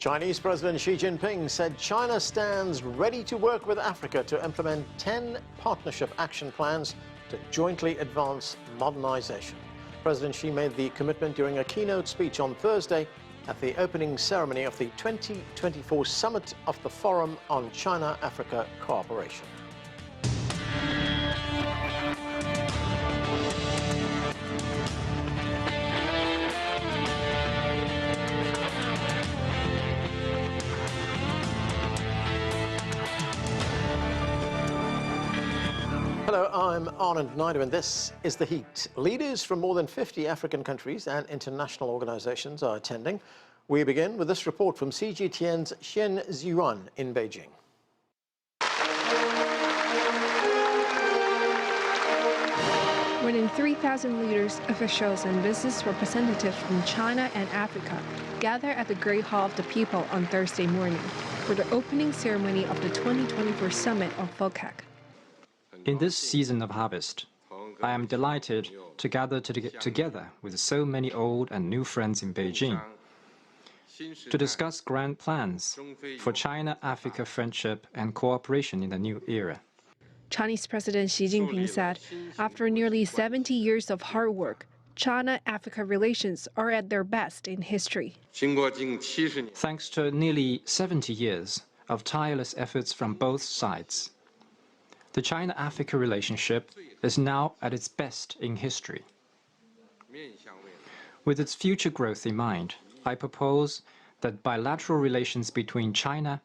Chinese President Xi Jinping said China stands ready to work with Africa to implement 10 partnership action plans to jointly advance modernization. President Xi made the commitment during a keynote speech on Thursday at the opening ceremony of the 2024 Summit of the Forum on China-Africa Cooperation. Hello, I'm Anand Naidu, and this is The Heat. Leaders from more than 50 African countries and international organizations are attending. We begin with this report from CGTN's Xian Ziyuan in Beijing. More than 3,000 leaders, officials, and business representatives from China and Africa gather at the Great Hall of the People on Thursday morning for the opening ceremony of the 2024 Summit of FOCAC. In this season of harvest, I am delighted to gather together with so many old and new friends in Beijing to discuss grand plans for China-Africa friendship and cooperation in the new era. Chinese President Xi Jinping said, after nearly 70 years of hard work, China-Africa relations are at their best in history. Thanks to nearly 70 years of tireless efforts from both sides, the China-Africa relationship is now at its best in history. With its future growth in mind, I propose that bilateral relations between China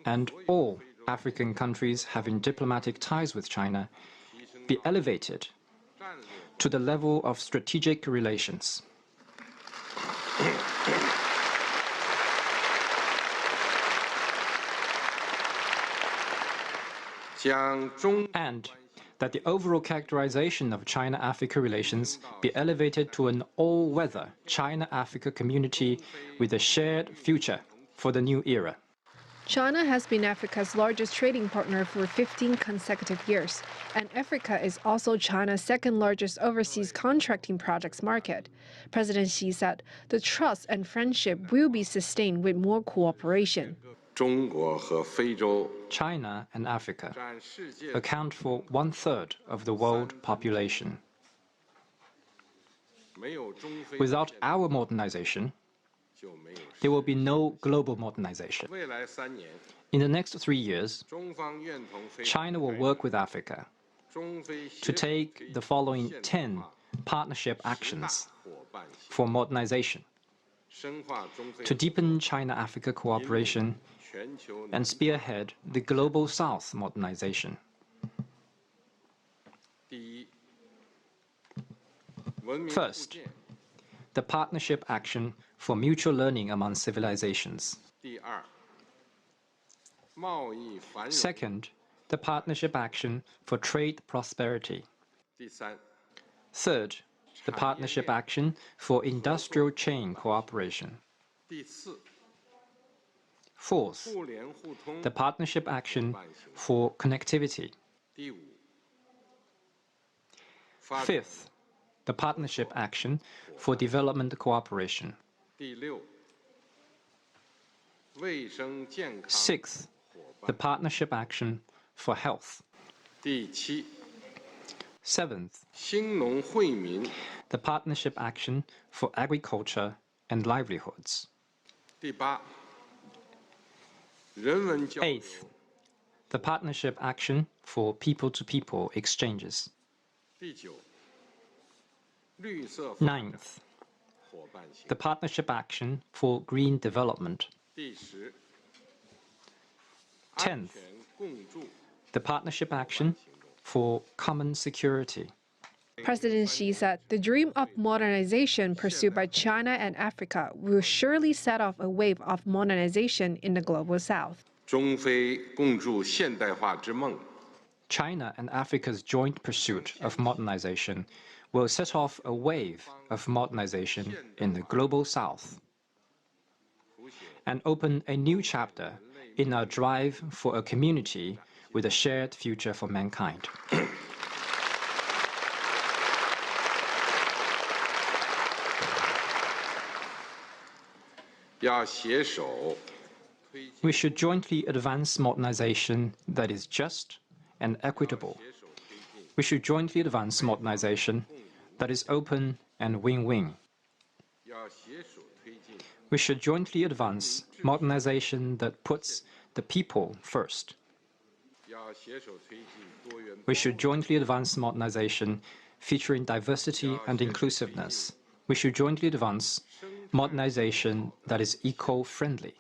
and all African countries having diplomatic ties with China be elevated to the level of strategic relations. And that the overall characterization of China-Africa relations be elevated to an all-weather China-Africa community with a shared future for the new era. China has been Africa's largest trading partner for 15 consecutive years, and Africa is also China's second-largest overseas contracting projects market. President Xi said the trust and friendship will be sustained with more cooperation. China and Africa account for 1/3 of the world population. Without our modernization, there will be no global modernization. In the next 3 years, China will work with Africa to take the following 10 partnership actions for modernization, to deepen China-Africa cooperation and spearhead the Global South modernization. First, the partnership action for mutual learning among civilizations. Second, the partnership action for trade prosperity. Third, the partnership action for industrial chain cooperation. Fourth, the partnership action for connectivity. Fifth, the partnership action for development cooperation. Sixth, the partnership action for health. Seventh, the partnership action for agriculture and livelihoods. Eighth, the partnership action for people-to-people exchanges. Ninth, the partnership action for green development. 10th, the partnership action for common security. President Xi said the dream of modernization pursued by China and Africa will surely set off a wave of modernization in the Global South. China and Africa's joint pursuit of modernization will set off a wave of modernization in the Global South and open a new chapter in our drive for a community with a shared future for mankind. We should jointly advance modernization that is just and equitable. We should jointly advance modernization that is open and win-win. We should jointly advance modernization that puts the people first. We should jointly advance modernization featuring diversity and inclusiveness. We should jointly advance modernization that is eco-friendly.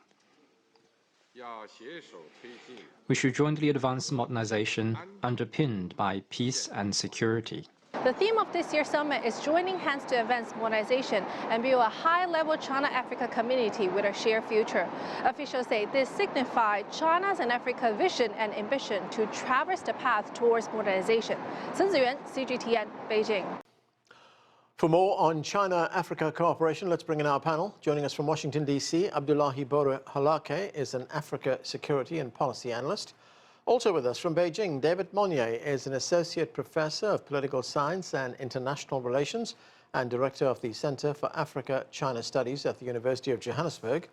We should jointly advance modernization underpinned by peace and security. The theme of this year's summit is joining hands to advance modernization and build a high-level China-Africa community with a shared future. Officials say this signifies China's and Africa's vision and ambition to traverse the path towards modernization. Chen Ziyuan, CGTN, Beijing. For more on China-Africa cooperation, let's bring in our panel. Joining us from Washington, D.C., Abdullahi Boru Halakhe is an Africa security and policy analyst. Also with us from Beijing, David Monyae is an associate professor of political science and international relations and director of the Center for Africa-China Studies at the University of Johannesburg.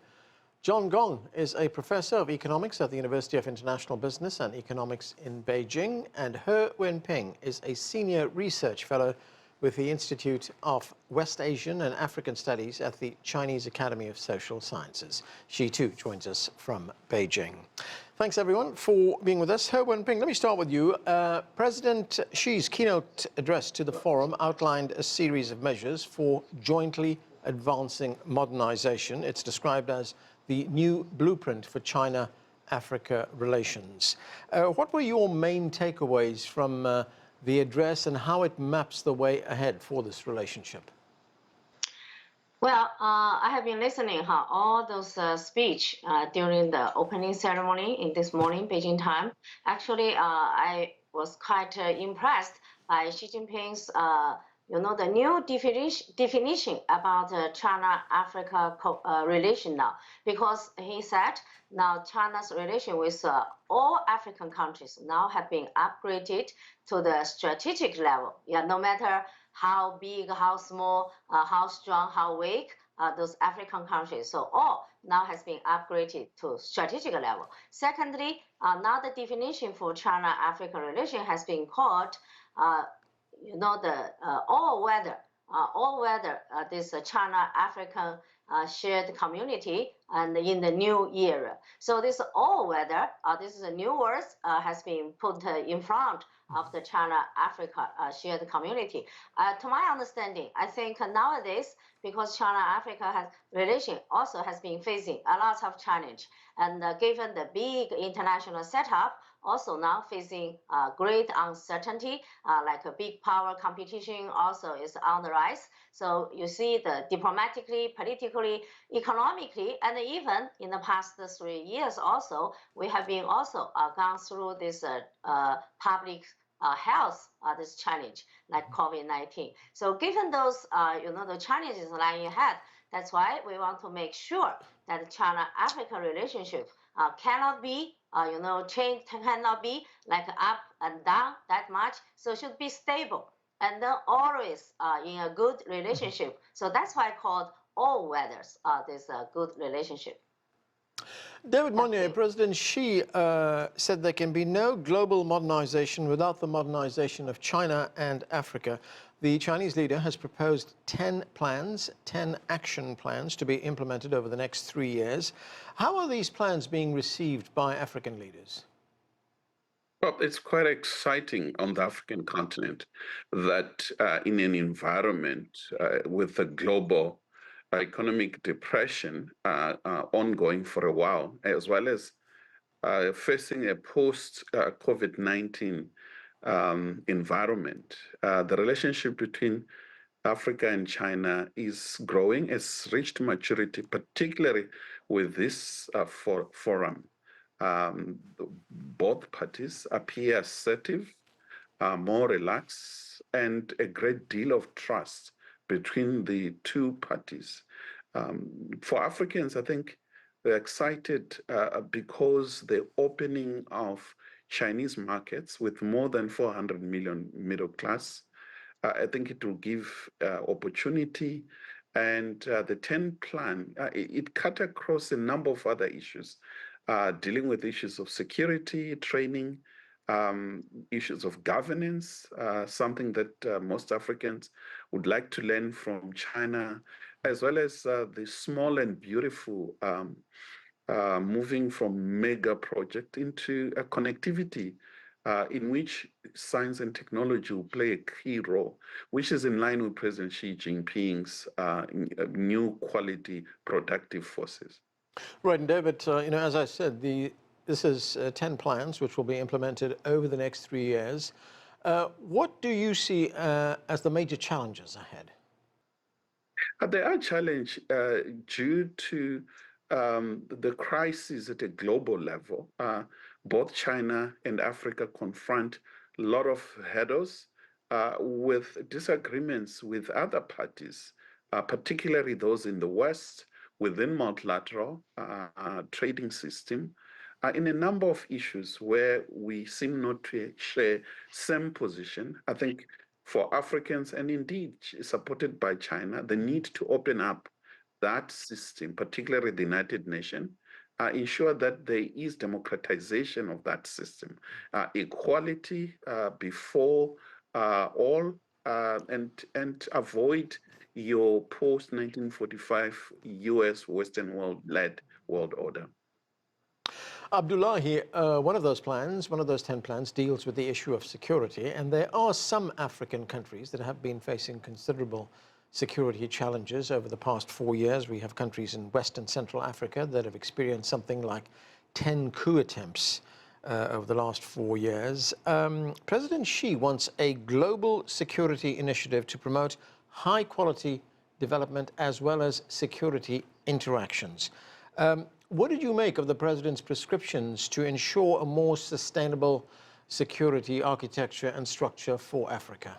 Gong is a professor of economics at the University of International Business and Economics in Beijing, and Wenping is a senior research fellow with the Institute of West Asian and African Studies at the Chinese Academy of Social Sciences. She too joins us from Beijing. Thanks everyone for being with us. Wenping, let me start with you. President Xi's keynote address to the forum outlined a series of measures for jointly advancing modernization. It's described as the new blueprint for China-Africa relations. What were your main takeaways from the address and how it maps the way ahead for this relationship? Well, I have been listening all those speech during the opening ceremony in this morning, Beijing time. Actually, I was quite impressed by Xi Jinping's, the new definition about China-Africa relation now, because he said now China's relation with all African countries now have been upgraded to the strategic level. Yeah, no matter how big, how small, how strong, how weak those African countries. So all now has been upgraded to strategic level. Secondly, now the definition for China-Africa relation has been called, the all-weather, this China-African shared community and in the new era. So this all-weather, this is a new word, has been put in front of the China-Africa shared community. To my understanding, I think nowadays, because China-Africa relation also has been facing a lot of challenge, and given the big international setup, also now facing great uncertainty, like a big power competition also is on the rise. So you see the diplomatically, politically, economically, and even in the past 3 years also, we have been also gone through this public health, this challenge like COVID-19. So given those, the challenges lying ahead, that's why we want to make sure that China-Africa relationship cannot be, change cannot be like up and down that much. So it should be stable and then always in a good relationship. So that's why I called all weathers this good relationship. David Monyae, President Xi said there can be no global modernization without the modernization of China and Africa. The Chinese leader has proposed 10 action plans to be implemented over the next 3 years. How are these plans being received by African leaders? Well, it's quite exciting on the African continent that in an environment with a global economic depression ongoing for a while, as well as facing a post-COVID-19 environment, the relationship between Africa and China is growing, has reached maturity, particularly with this forum. Both parties appear assertive, more relaxed, and a great deal of trust between the two parties. For Africans, I think they're excited because the opening of Chinese markets with more than 400 million middle class, I think it will give opportunity. And the 10 plan, it cut across a number of other issues. dealing with issues of security, training, issues of governance, something that most Africans would like to learn from China, as well as the small and beautiful moving from mega project into a connectivity in which science and technology will play a key role, which is in line with President Xi Jinping's new quality productive forces. Right, and David, as I said, this is 10 plans which will be implemented over the next 3 years. What do you see as the major challenges ahead? There are challenges due to the crisis at a global level. Both China and Africa confront a lot of hurdles with disagreements with other parties, particularly those in the West, within multilateral trading system, in a number of issues where we seem not to share same position. I think for Africans, and indeed supported by China, the need to open up that system, particularly the United Nations, ensure that there is democratization of that system, equality before all, and avoid your post-1945 U.S. Western world-led world order. Abdullahi, one of those 10 plans, deals with the issue of security, and there are some African countries that have been facing considerable security challenges over the past 4 years. We have countries in West and Central Africa that have experienced something like 10 coup attempts over the last 4 years. President Xi wants a global security initiative to promote high-quality development as well as security interactions. What did you make of the president's prescriptions to ensure a more sustainable security architecture and structure for Africa?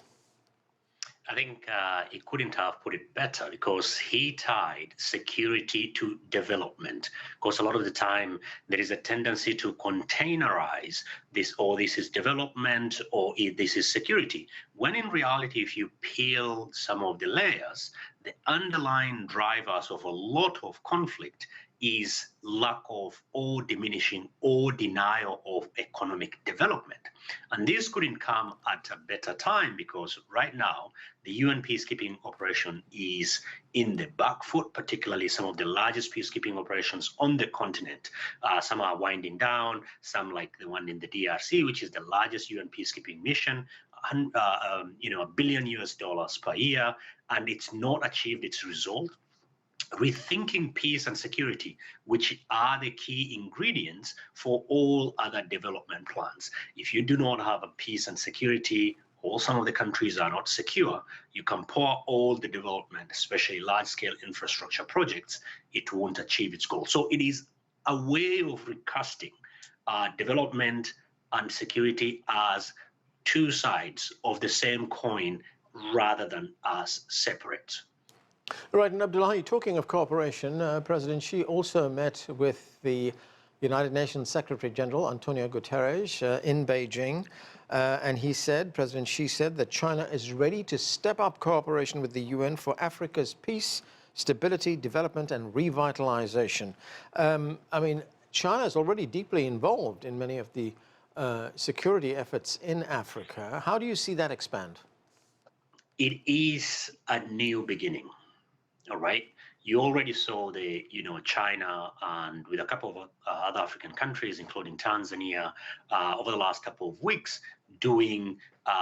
I think he couldn't have put it better, because he tied security to development. Because a lot of the time there is a tendency to containerize this, or this is development, or this is security. When in reality, if you peel some of the layers, the underlying drivers of a lot of conflict is lack of or diminishing or denial of economic development. And this couldn't come at a better time, because right now the UN peacekeeping operation is in the back foot, particularly some of the largest peacekeeping operations on the continent. Some are winding down, some like the one in the DRC, which is the largest UN peacekeeping mission, $1 billion per year, and it's not achieved its result. Rethinking peace and security, which are the key ingredients for all other development plans. If you do not have a peace and security, or some of the countries are not secure, you can pour all the development, especially large-scale infrastructure projects, it won't achieve its goal. So it is a way of recasting development and security as two sides of the same coin rather than as separate. Right, and Abdullahi, talking of cooperation, President Xi also met with the United Nations Secretary General, Antonio Guterres, in Beijing. And President Xi said that China is ready to step up cooperation with the UN for Africa's peace, stability, development, and revitalization. China is already deeply involved in many of the security efforts in Africa. How do you see that expand? It is a new beginning. All right. You already saw China and with a couple of other African countries, including Tanzania, over the last couple of weeks, doing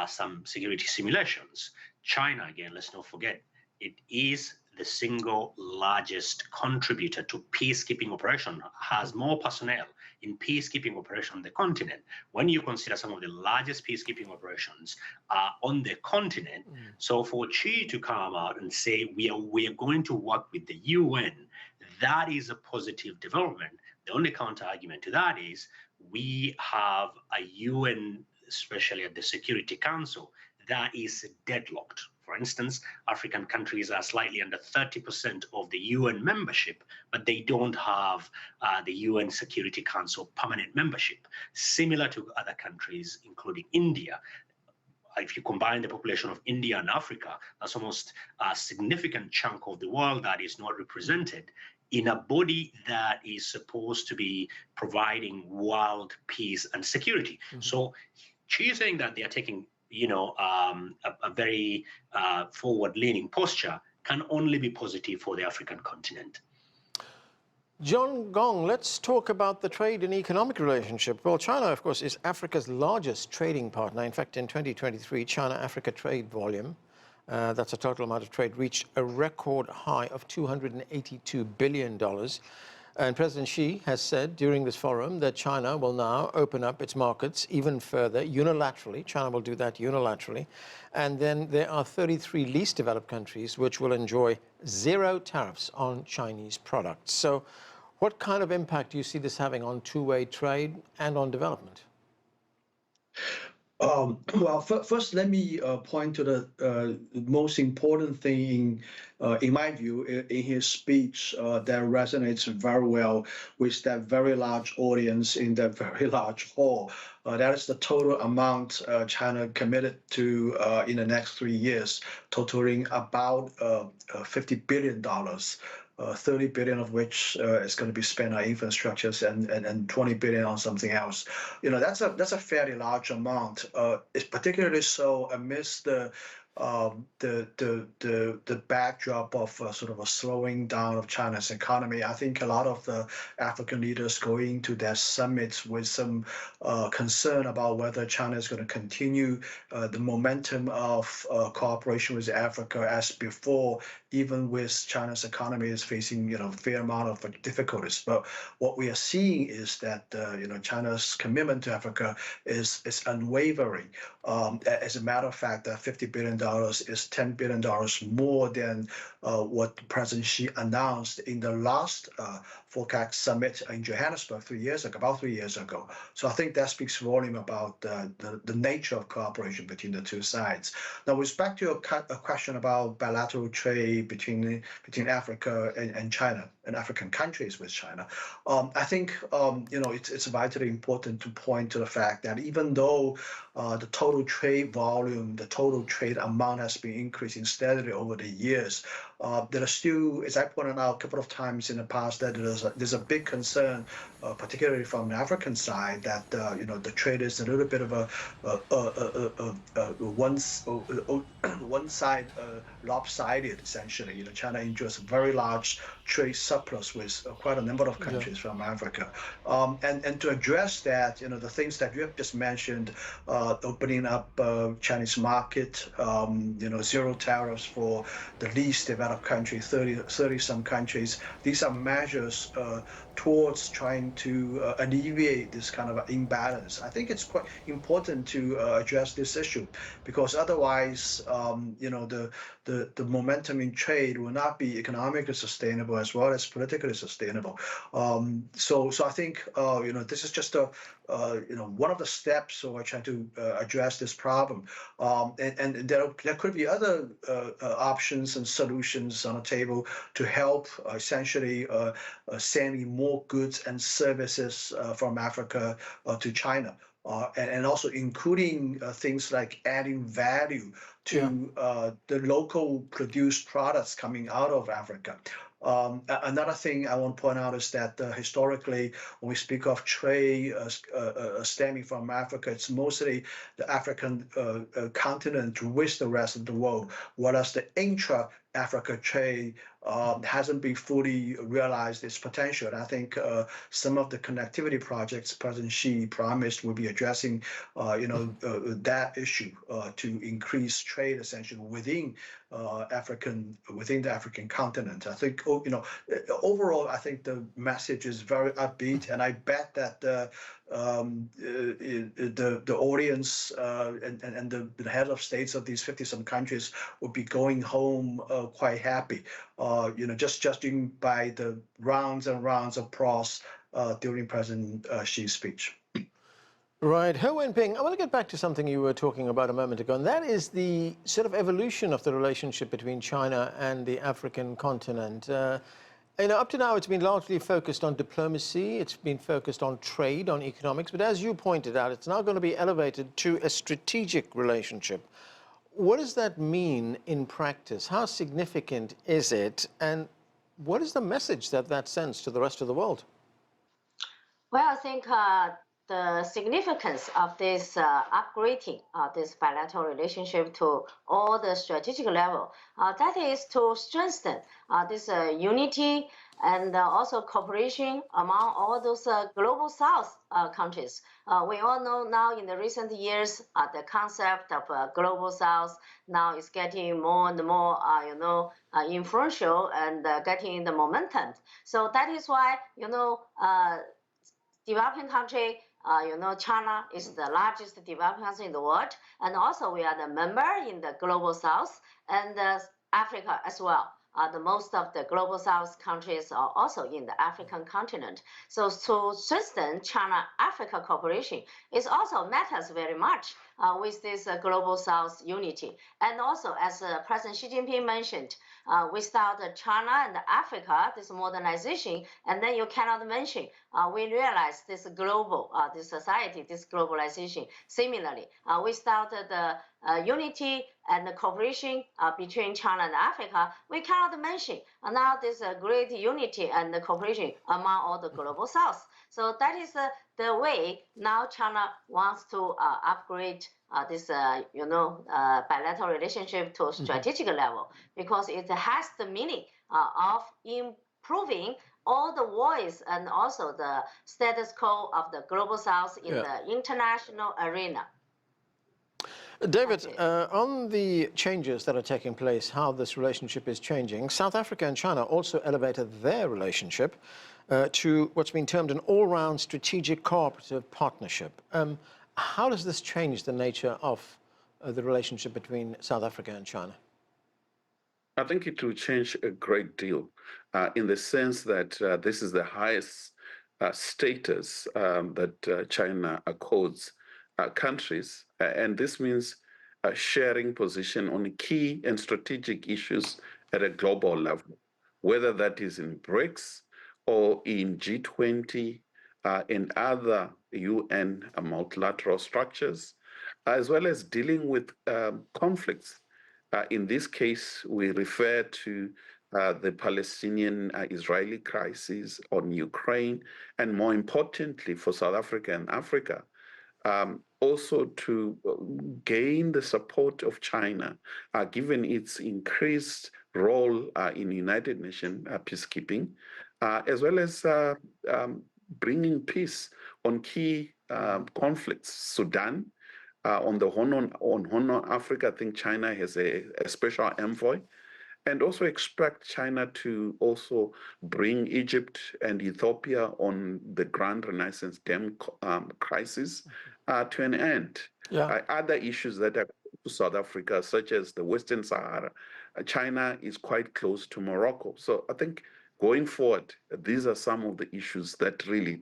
some security simulations. China, again, let's not forget, it is the single largest contributor to peacekeeping operation, has more personnel in peacekeeping operation on the continent. When you consider some of the largest peacekeeping operations on the continent, so for Xi to come out and say we are going to work with the UN, that is a positive development. The only counter argument to that is we have a UN, especially at the Security Council, that is deadlocked. For instance, African countries are slightly under 30% of the UN membership, but they don't have the UN Security Council permanent membership, similar to other countries, including India. If you combine the population of India and Africa, that's almost a significant chunk of the world that is not represented in a body that is supposed to be providing world peace and security. So Xi is saying that they are taking, a very forward-leaning posture can only be positive for the African continent. John Gong, let's talk about the trade and economic relationship. Well, China, of course, is Africa's largest trading partner. In fact, in 2023, China-Africa trade volume, that's a total amount of trade, reached a record high of $282 billion. And President Xi has said during this forum that China will now open up its markets even further unilaterally. China will do that unilaterally. And then there are 33 least developed countries which will enjoy zero tariffs on Chinese products. So what kind of impact do you see this having on two-way trade and on development? Well, first, let me point to the most important thing, in my view, in his speech that resonates very well with that very large audience in that very large hall. That is the total amount China committed to in the next 3 years, totaling about $50 billion. 30 billion of which is going to be spent on infrastructures and 20 billion on something else. That's a fairly large amount. It's particularly so amidst the backdrop of sort of a slowing down of China's economy. I think a lot of the African leaders go into their summits with some concern about whether China is going to continue the momentum of cooperation with Africa as before, even with China's economy is facing a fair amount of difficulties. But what we are seeing is that China's commitment to Africa is unwavering. As a matter of fact, that $50 billion is $10 billion more than what President Xi announced in the last FOCAC summit in Johannesburg about 3 years ago. So I think that speaks volume about the nature of cooperation between the two sides. Now, with respect to a question about bilateral trade between Africa and China and African countries with China, I think it's vitally important to point to the fact that even though the total trade volume, the total trade amount has been increasing steadily over the years, there are still, as I pointed out a couple of times in the past, that there's a big concern, particularly from the African side, that the trade is a little bit of a one side lopsided, essentially. China enjoys a very large trade surplus with quite a number of countries from Africa, and to address that, the things that you have just mentioned, opening up Chinese market, zero tariffs for the least developed country, 30 some countries. These are measures towards trying to alleviate this kind of imbalance. I think it's quite important to address this issue, because otherwise, the momentum in trade will not be economically sustainable as well as politically sustainable. So I think this is just one of the steps we're trying to address this problem, and there could be other options and solutions on the table to help essentially sending more goods and services from Africa to China. And also including things like adding value to the local produced products coming out of Africa. Another thing I want to point out is that historically, when we speak of trade stemming from Africa, it's mostly the African continent with the rest of the world, whereas the intra-Africa trade hasn't been fully realized its potential. And I think some of the connectivity projects President Xi promised will be addressing, that issue to increase trade essentially within the African continent. I think, overall, I think the message is very upbeat, and I bet that the audience and the head of states of these 50-some countries will be going home quite happy. Just judging by the rounds and rounds of applause during President Xi's speech. Right. Wenping, I want to get back to something you were talking about a moment ago, and that is the sort of evolution of the relationship between China and the African continent. Up to now, it's been largely focused on diplomacy. It's been focused on trade, on economics. But as you pointed out, it's now going to be elevated to a strategic relationship. What does that mean in practice? How significant is it? And What is the message that that sends to the rest of the world? Well, I think the significance of this upgrading this bilateral relationship to all the strategic level, that is to strengthen this unity and also cooperation among all those global South countries. We all know now in the recent years, the concept of global South now is getting more and more, influential and getting the momentum. So that is why, developing country, China is the largest developing country in the world, and also we are the member in the Global South and Africa as well. The most of the Global South countries are also in the African continent. So to strengthen China-Africa cooperation, it also matters very much with this Global South unity. And also, as President Xi Jinping mentioned, without China and Africa, this modernization, and then you cannot mention, we realize this global, this society, this globalization. Similarly, without the unity and the cooperation between China and Africa, we cannot mention now this great unity and the cooperation among all the global South. So that is the way now China wants to upgrade this, bilateral relationship to a strategic level, because it has the meaning of improving all the voice and also the status quo of the global South in the international arena. David, on the changes that are taking place, how this relationship is changing, South Africa and China also elevated their relationship to what's been termed an all-round strategic cooperative partnership. How does this change the nature of the relationship between South Africa and China? I think it will change a great deal in the sense that this is the highest status that China accords countries. And this means sharing position on key and strategic issues at a global level, whether that is in BRICS or in G20 and other UN multilateral structures, as well as dealing with conflicts. In this case, we refer to the Palestinian-Israeli crisis on Ukraine, and more importantly for South Africa and Africa, also to gain the support of China, given its increased role in United Nations peacekeeping, as well as bringing peace on key conflicts. Sudan, on the Horn of Africa, I think China has a special envoy, and also expect China to also bring Egypt and Ethiopia on the Grand Renaissance Dam crisis to an end. Other issues that are to South Africa, such as the Western Sahara, China is quite close to Morocco. So I think going forward, these are some of the issues that really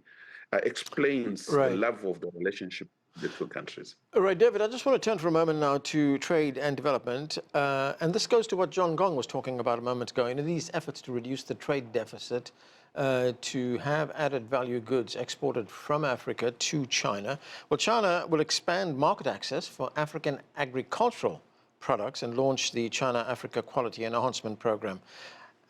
explains the level of the relationship the two countries. All right, David, I just want to turn for a moment now to trade and development. And this goes to what John Gong was talking about a moment ago. These efforts to reduce the trade deficit, to have added value goods exported from Africa to China. Well, China will expand market access for African agricultural products and launch the China-Africa Quality Enhancement Program.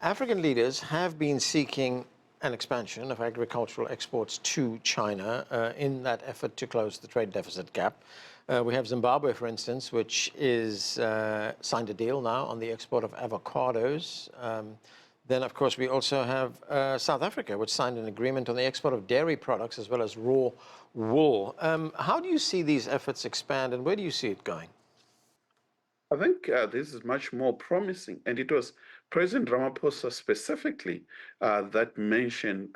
African leaders have been seeking an expansion of agricultural exports to China in that effort to close the trade deficit gap. We have Zimbabwe, for instance, which is signed a deal now on the export of avocados. Then, of course, we also have South Africa, which signed an agreement on the export of dairy products as well as raw wool. How do you see these efforts expand, and where do you see it going? I think this is much more promising, and it was President Ramaphosa specifically that mentioned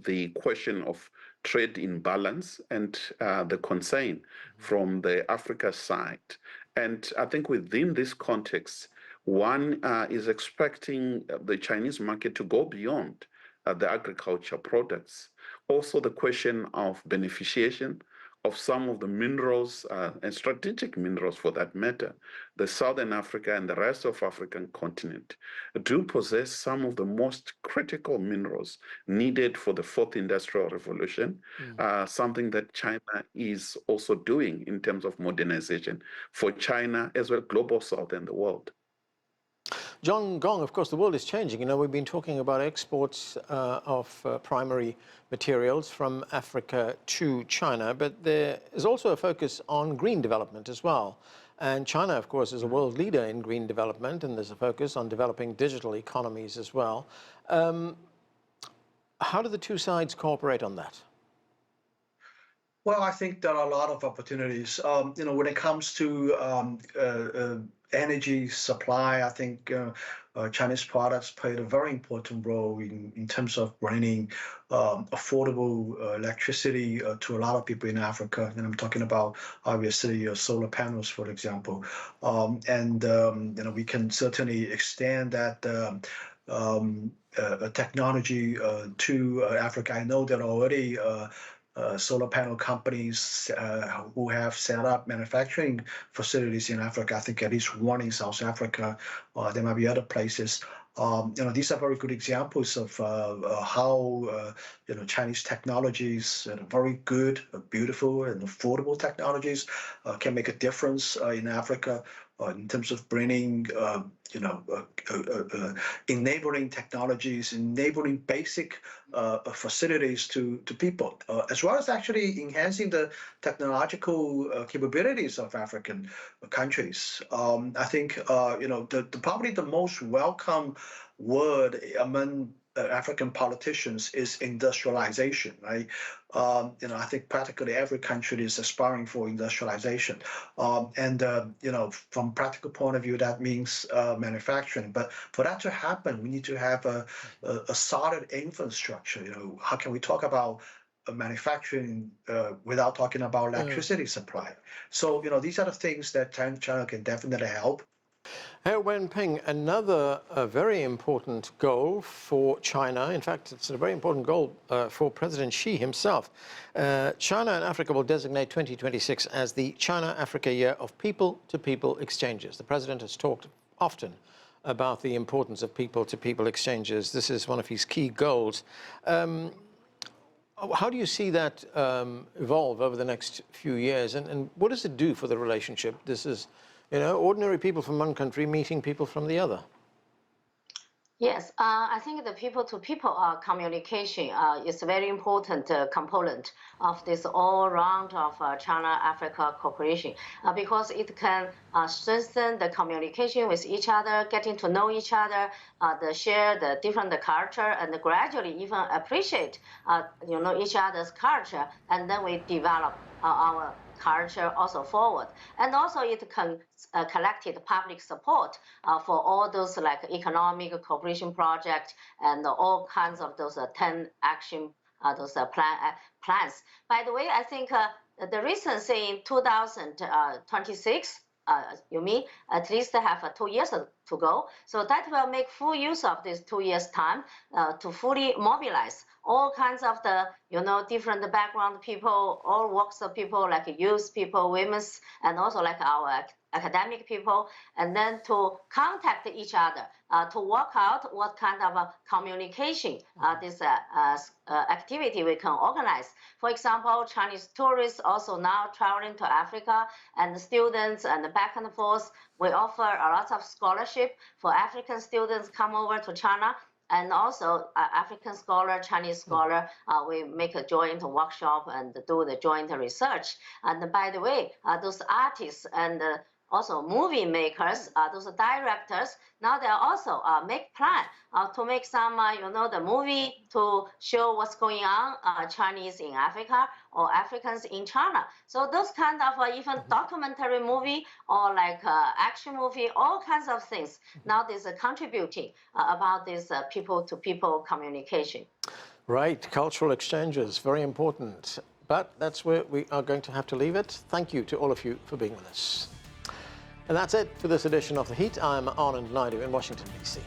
the question of trade imbalance and the concern from the Africa side. And I think within this context, one is expecting the Chinese market to go beyond the agriculture products. Also the question of beneficiation of some of the minerals and strategic minerals for that matter. The Southern Africa and the rest of African continent do possess some of the most critical minerals needed for the fourth industrial revolution, something that China is also doing in terms of modernization for China as well, global South and the world. John Gong, of course, the world is changing. You know, we've been talking about exports of primary materials from Africa to China, but there is also a focus on green development as well. And China, of course, is a world leader in green development, and there's a focus on developing digital economies as well. How do the two sides cooperate on that? Well, I think there are a lot of opportunities. You know, when it comes to energy supply, I think Chinese products played a very important role in terms of bringing affordable electricity to a lot of people in Africa. And I'm talking about, obviously, solar panels, for example. You know, we can certainly extend that technology to Africa. I know there are already solar panel companies who have set up manufacturing facilities in Africa. I think at least one in South Africa. There might be other places. You know, these are very good examples of how you know, Chinese technologies, very good, beautiful, and affordable technologies, can make a difference in Africa in terms of bringing, you know, enabling technologies, enabling basic facilities to people, as well as actually enhancing the technological capabilities of African countries. I think you know, probably the most welcome word among African politicians is industrialization, right? You know, I think practically every country is aspiring for industrialization, you know, from practical point of view, that means manufacturing. But for that to happen, we need to have a solid infrastructure. You know, how can we talk about manufacturing without talking about electricity supply? So, you know, these are the things that China can definitely help. Herr Wenping, another very important goal for China, in fact, it's a very important goal for President Xi himself. China and Africa will designate 2026 as the China-Africa Year of People-to-People Exchanges. The president has talked often about the importance of people-to-people exchanges. This is one of his key goals. How do you see that evolve over the next few years, and what does it do for the relationship? This is, you know, ordinary people from one country meeting people from the other. Yes, I think the people-to-people communication is a very important component of this all-round of China-Africa cooperation, because it can strengthen the communication with each other, getting to know each other, share the different culture, and gradually even appreciate you know, each other's culture, and then we develop our culture also forward. And also it can collected public support for all those like economic cooperation projects and all kinds of those 10 action plans. By the way, I think the recency in 2026, you mean at least have 2 years to go. So that will make full use of this 2 years time to fully mobilize all kinds of the, you know, different background people, all walks of people, like youth people, women's, and also like our academic people, and then to contact each other to work out what kind of communication this activity we can organize. For example, Chinese tourists also now traveling to Africa, and the students and back and forth. We offer a lot of scholarship for African students come over to China. And also African scholar, Chinese scholar, we make a joint workshop and do the joint research. And by the way, those artists and also movie makers, those directors, now they also make plan to make some, you know, the movie to show what's going on, Chinese in Africa or Africans in China. So those kind of even documentary movie or like action movie, all kinds of things. Now there's contributing about this people-to-people communication. Right, cultural exchanges, very important. But that's where we are going to have to leave it. Thank you to all of you for being with us. And that's it for this edition of The Heat. I'm Anand Naidu in Washington, D.C.